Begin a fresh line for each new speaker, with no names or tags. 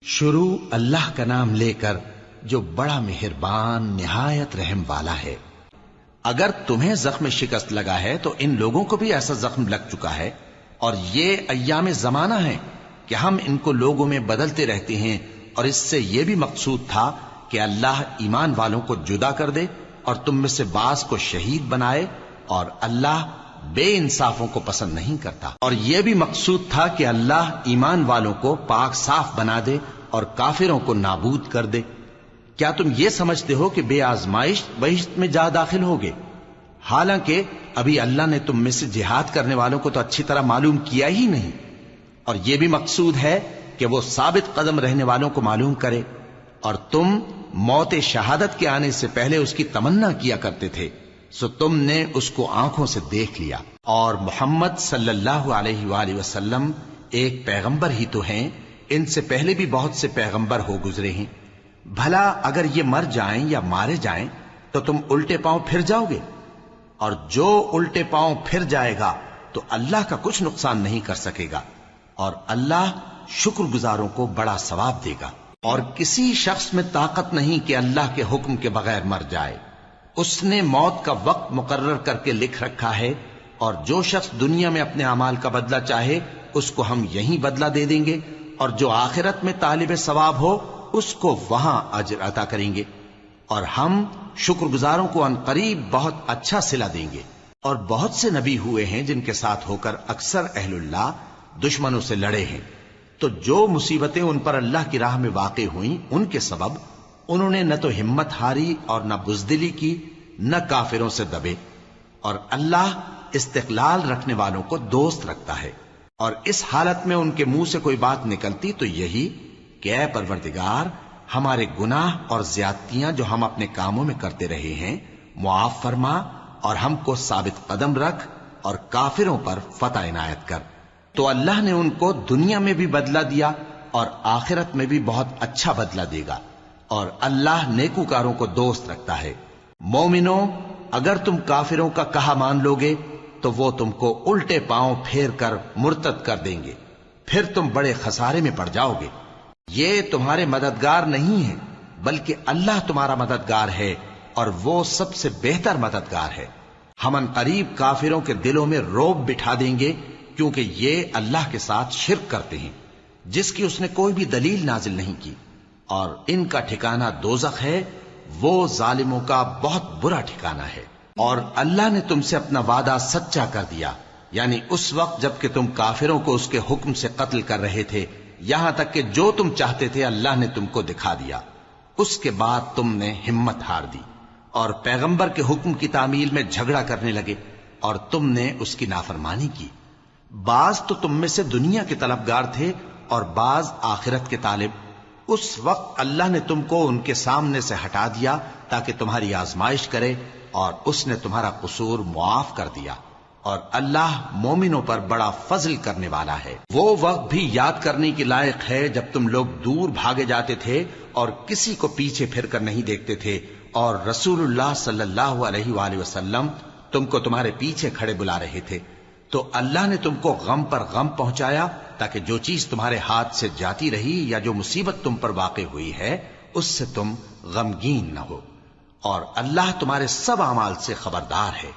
شروع اللہ کا نام لے کر جو بڑا مہربان نہایت رحم والا ہے۔ اگر تمہیں زخم شکست لگا ہے تو ان لوگوں کو بھی ایسا زخم لگ چکا ہے، اور یہ ایام زمانہ ہے کہ ہم ان کو لوگوں میں بدلتے رہتے ہیں، اور اس سے یہ بھی مقصود تھا کہ اللہ ایمان والوں کو جدا کر دے اور تم میں سے بعض کو شہید بنائے، اور اللہ بے انصافوں کو پسند نہیں کرتا۔ اور یہ بھی مقصود تھا کہ اللہ ایمان والوں کو پاک صاف بنا دے اور کافروں کو نابود کر دے۔ کیا تم یہ سمجھتے ہو کہ بے آزمائش بہشت میں جا داخل ہوگے؟ حالانکہ ابھی اللہ نے تم میں سے جہاد کرنے والوں کو تو اچھی طرح معلوم کیا ہی نہیں، اور یہ بھی مقصود ہے کہ وہ ثابت قدم رہنے والوں کو معلوم کرے۔ اور تم موت شہادت کے آنے سے پہلے اس کی تمنا کیا کرتے تھے، سو تم نے اس کو آنکھوں سے دیکھ لیا۔ اور محمد صلی اللہ علیہ وآلہ وسلم ایک پیغمبر ہی تو ہیں، ان سے پہلے بھی بہت سے پیغمبر ہو گزرے ہیں۔ بھلا اگر یہ مر جائیں یا مارے جائیں تو تم الٹے پاؤں پھر جاؤ گے؟ اور جو الٹے پاؤں پھر جائے گا تو اللہ کا کچھ نقصان نہیں کر سکے گا، اور اللہ شکر گزاروں کو بڑا ثواب دے گا۔ اور کسی شخص میں طاقت نہیں کہ اللہ کے حکم کے بغیر مر جائے، اس نے موت کا وقت مقرر کر کے لکھ رکھا ہے، اور جو شخص دنیا میں اپنے اعمال کا بدلہ چاہے اس کو ہم یہیں بدلہ دے دیں گے، اور جو آخرت میں طالب ثواب ہو اس کو وہاں اجر عطا کریں گے، اور ہم شکر گزاروں کو ان قریب بہت اچھا صلہ دیں گے۔ اور بہت سے نبی ہوئے ہیں جن کے ساتھ ہو کر اکثر اہل اللہ دشمنوں سے لڑے ہیں، تو جو مصیبتیں ان پر اللہ کی راہ میں واقع ہوئیں ان کے سبب انہوں نے نہ تو ہمت ہاری اور نہ بزدلی کی، نہ کافروں سے دبے۔ اور اللہ استقلال رکھنے والوں کو دوست رکھتا ہے، اور اس حالت میں ان کے منہ سے کوئی بات نکلتی تو یہی کہ اے پروردگار، ہمارے گناہ اور زیادتیاں جو ہم اپنے کاموں میں کرتے رہے ہیں معاف فرما، اور ہم کو ثابت قدم رکھ، اور کافروں پر فتح عنایت کر۔ تو اللہ نے ان کو دنیا میں بھی بدلہ دیا اور آخرت میں بھی بہت اچھا بدلہ دے گا، اور اللہ نیکوکاروں کو دوست رکھتا ہے۔ مومنوں، اگر تم کافروں کا کہا مان لوگے تو وہ تم کو الٹے پاؤں پھیر کر مرتد کر دیں گے، پھر تم بڑے خسارے میں پڑ جاؤ گے۔ یہ تمہارے مددگار نہیں ہیں، بلکہ اللہ تمہارا مددگار ہے، اور وہ سب سے بہتر مددگار ہے۔ ہم ان قریب کافروں کے دلوں میں رعب بٹھا دیں گے، کیونکہ یہ اللہ کے ساتھ شرک کرتے ہیں جس کی اس نے کوئی بھی دلیل نازل نہیں کی، اور ان کا ٹھکانہ دوزخ ہے، وہ ظالموں کا بہت برا ٹھکانہ ہے۔ اور اللہ نے تم سے اپنا وعدہ سچا کر دیا، یعنی اس وقت جب کہ تم کافروں کو اس کے حکم سے قتل کر رہے تھے، یہاں تک کہ جو تم چاہتے تھے اللہ نے تم کو دکھا دیا۔ اس کے بعد تم نے ہمت ہار دی اور پیغمبر کے حکم کی تعمیل میں جھگڑا کرنے لگے، اور تم نے اس کی نافرمانی کی۔ بعض تو تم میں سے دنیا کے طلبگار تھے اور بعض آخرت کے طالب۔ اس وقت اللہ نے تم کو ان کے سامنے سے ہٹا دیا تاکہ تمہاری آزمائش کرے، اور اس نے تمہارا قصور معاف کر دیا، اور اللہ مومنوں پر بڑا فضل کرنے والا ہے۔ وہ وقت بھی یاد کرنے کے لائق ہے جب تم لوگ دور بھاگے جاتے تھے اور کسی کو پیچھے پھر کر نہیں دیکھتے تھے، اور رسول اللہ صلی اللہ علیہ وآلہ وسلم تم کو تمہارے پیچھے کھڑے بلا رہے تھے، تو اللہ نے تم کو غم پر غم پہنچایا تاکہ جو چیز تمہارے ہاتھ سے جاتی رہی یا جو مصیبت تم پر واقع ہوئی ہے اس سے تم غمگین نہ ہو، اور اللہ تمہارے سب اعمال سے خبردار ہے۔